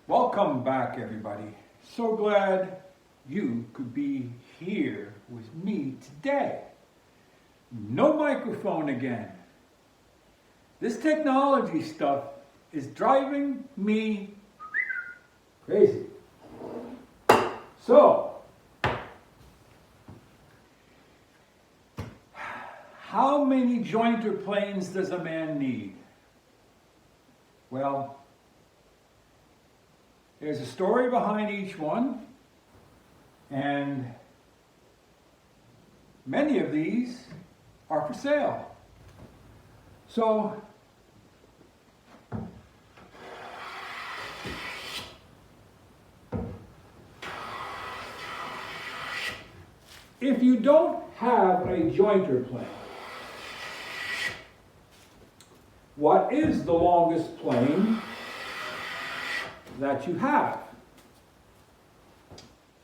Welcome back, everybody. So glad you could be here with me today. No microphone again. This technology stuff is driving me crazy. So, how many jointer planes does a man need? Well, there's a story behind each one, and many of these are for sale. So, if you don't have a jointer plane, what is the longest plane that you have?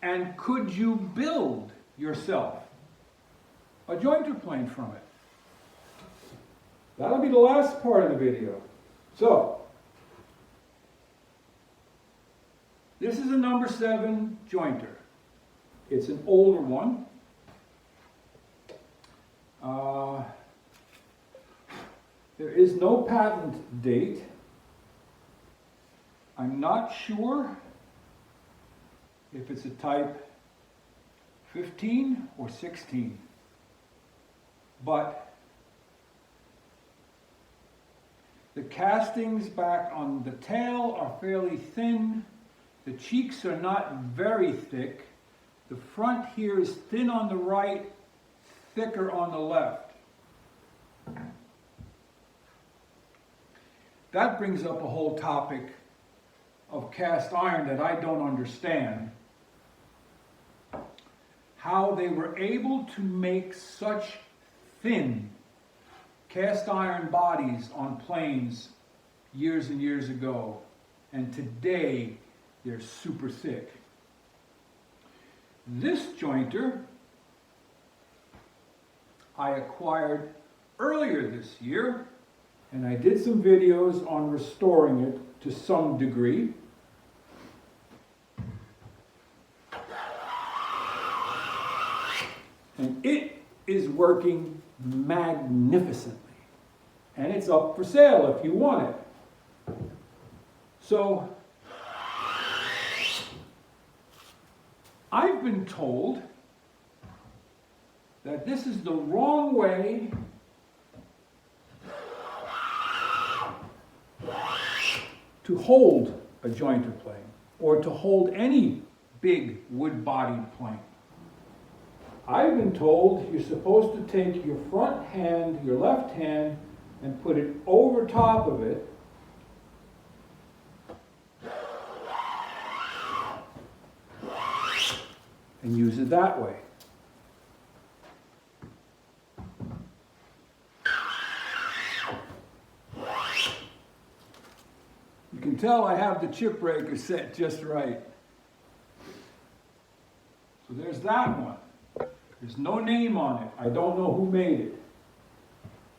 And could you build yourself a jointer plane from it? That'll be the last part of the video. So, this is a number 7 jointer. It's an older one. There is no patent date. I'm not sure if it's a type 15 or 16, but the castings back on the tail are fairly thin. The cheeks are not very thick. The front here is thin on the right, thicker on the left. That brings up a whole topic of cast iron that I don't understand. How they were able to make such thin cast iron bodies on planes years and years ago, and today they're super thick. This jointer I acquired earlier this year, and I did some videos on restoring it to some degree. And it is working magnificently. And it's up for sale if you want it. So, I've been told that this is the wrong way to hold a jointer plane, or to hold any big wood-bodied plane. I've been told you're supposed to take your front hand, your left hand, and put it over top of it, and use it that way. You can tell I have the chip breaker set just right. So there's that one. There's no name on it. I don't know who made it.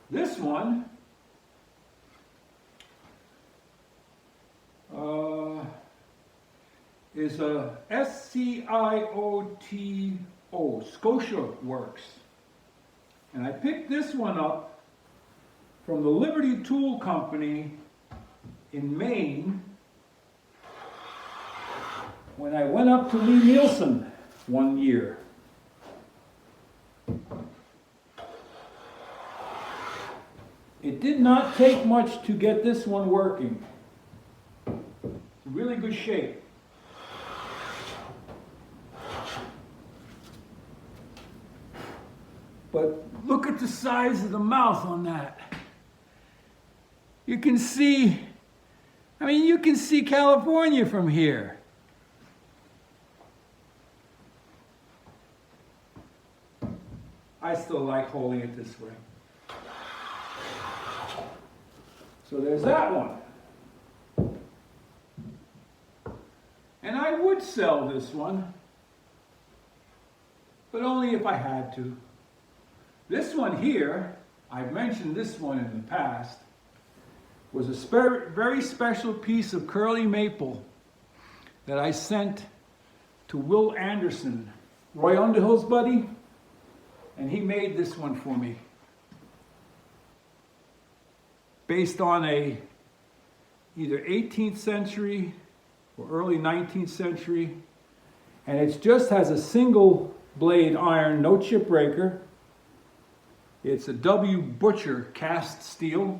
This one is a SCIOTO, Scotia Works. And I picked this one up from the Liberty Tool Company in Maine when I went up to Lee Nielsen one year. It did not take much to get this one working. It's in really good shape. But look at the size of the mouth on that. You can see, you can see California from here. I still like holding it this way. So there's that one. And I would sell this one, but only if I had to. This one here, I've mentioned this one in the past, was a very special piece of curly maple that I sent to Will Anderson, Roy Underhill's buddy, and he made this one for me. Based on a either 18th century or early 19th century, and it just has a single blade iron, no chip breaker. It's a W. Butcher cast steel.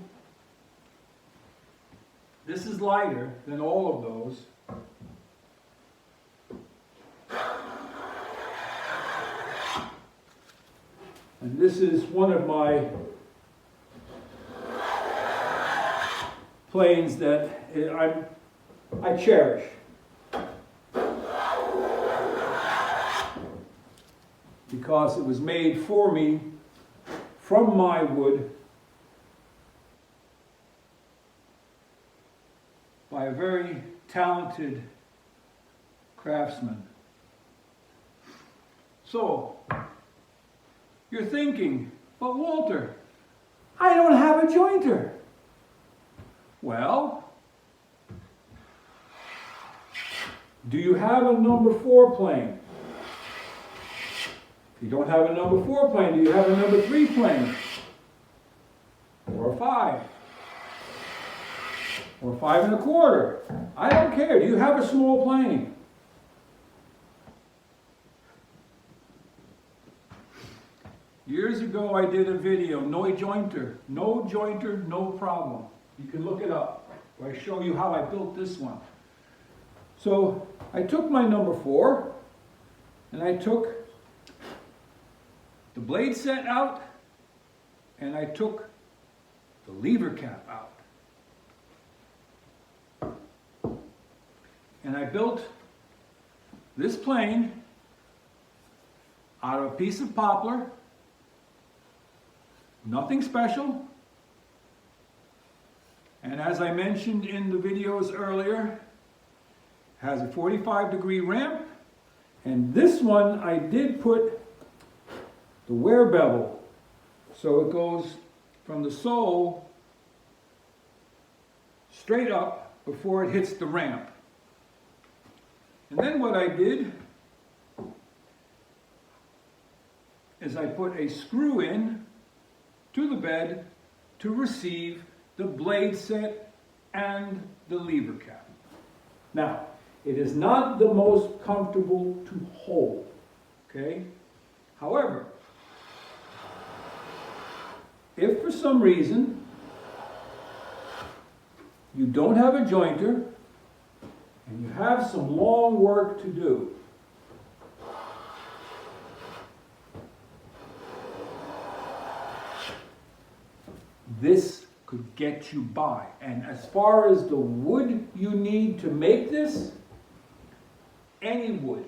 This is lighter than all of those. And this is one of my planes that I cherish. Because it was made for me from my wood by a very talented craftsman. So, you're thinking, but Walter, I don't have a jointer. Well, do you have a number 4 plane? If you don't have a number 4 plane, do you have a number 3 plane? Or a 5? Or 5 1/4? I don't care. Do you have a small plane? Years ago I did a video, no jointer, no problem. You can look it up, where I show you how I built this one. So I took my number 4, and I took the blade set out, and I took the lever cap out. And I built this plane out of a piece of poplar, nothing special. And as I mentioned in the videos earlier, has a 45-degree ramp. And this one I did put the wear bevel, so it goes from the sole straight up before it hits the ramp. And then what I did is I put a screw in to the bed to receive the blade set and the lever cap. Now, it is not the most comfortable to hold, okay? However, if for some reason you don't have a jointer and you have some long work to do, this could get you by. And as far as the wood you need to make this, any wood.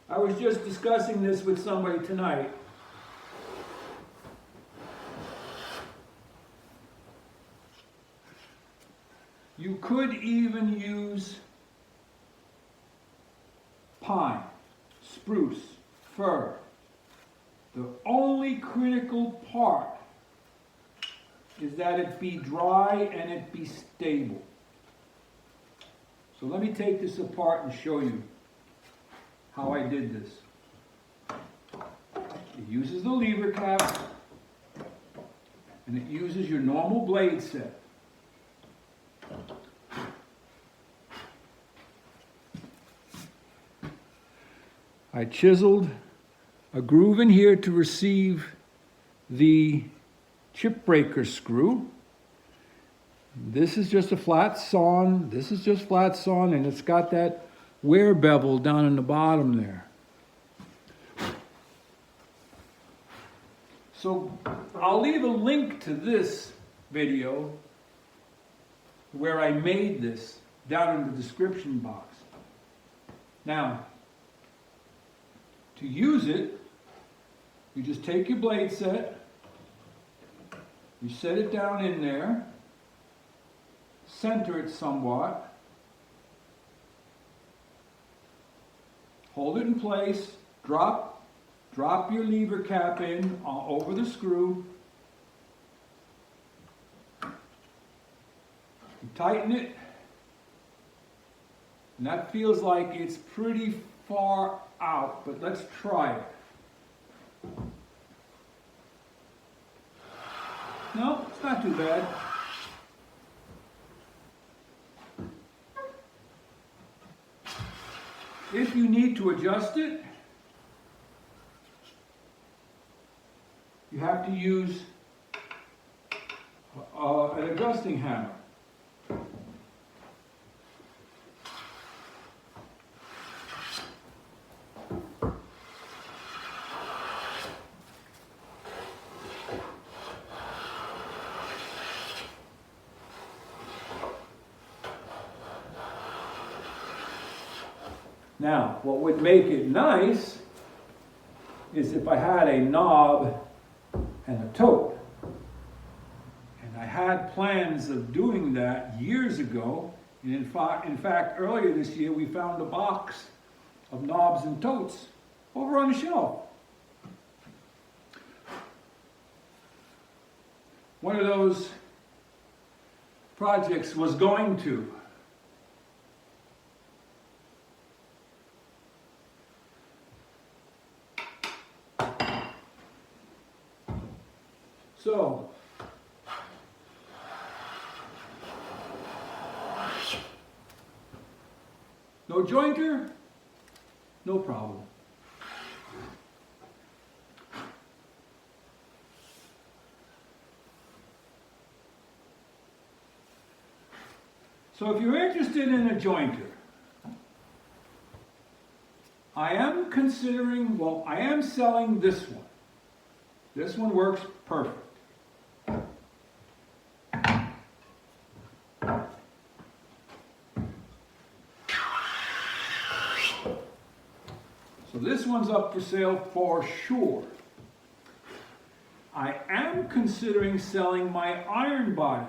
I was just discussing this with somebody tonight. You could even use pine, spruce, fir. The only critical part is that it be dry and it be stable. So let me take this apart and show you how I did this. It uses the lever cap and it uses your normal blade set. I chiseled a groove in here to receive the chip breaker screw. This is just a flat sawn, this is just flat sawn, and it's got that wear bevel down in the bottom there. So I'll leave a link to this video where I made this down in the description box. Now, to use it, you just take your blade set, you set it down in there, center it somewhat, hold it in place, drop your lever cap in over the screw, you tighten it, And that feels like it's pretty far out, but let's try it. No, it's not too bad. If you need to adjust it, you have to use an adjusting hammer. Now, what would make it nice is if I had a knob and a tote. And I had plans of doing that years ago. And in fact, earlier this year, we found a box of knobs and totes over on the shelf. One of those projects was going to. So, no jointer, no problem. So if you're interested in a jointer, I am selling this one. This one works perfect. So this one's up for sale for sure. I am considering selling my iron body,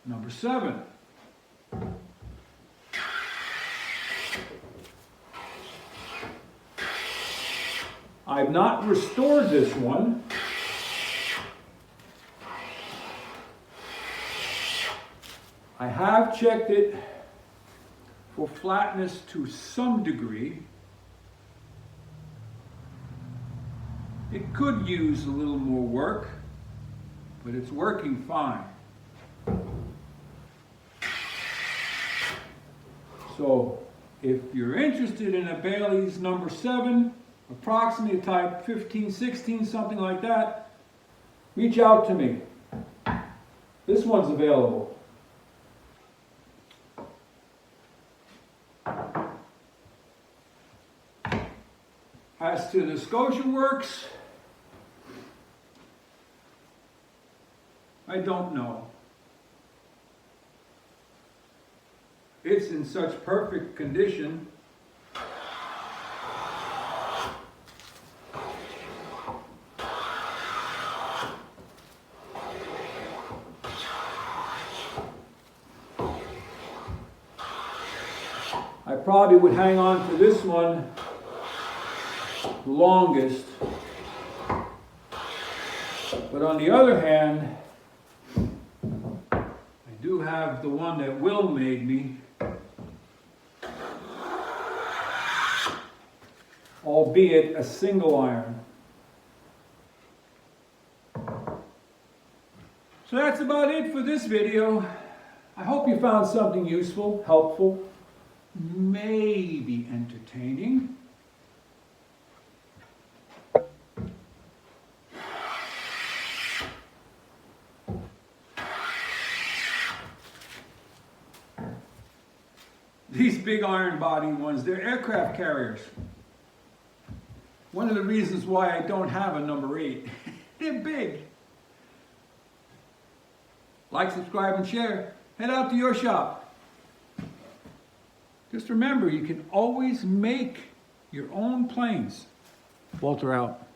number 7. I've not restored this one. I have checked it for flatness to some degree. It could use a little more work, but it's working fine. So, if you're interested in a Bailey's number 7, approximately type 15, 16, something like that, reach out to me. This one's available. As to the Scotia Works, I don't know. It's in such perfect condition. I probably would hang on to this one the longest. But on the other hand, I do have the one that Will made me, albeit a single iron. So that's about it for this video. I hope you found something useful, helpful, maybe entertaining. These big iron body ones, they're aircraft carriers. One of the reasons why I don't have a number 8. They're big. Like, subscribe, and share. Head out to your shop. Just remember, you can always make your own planes. Walter out.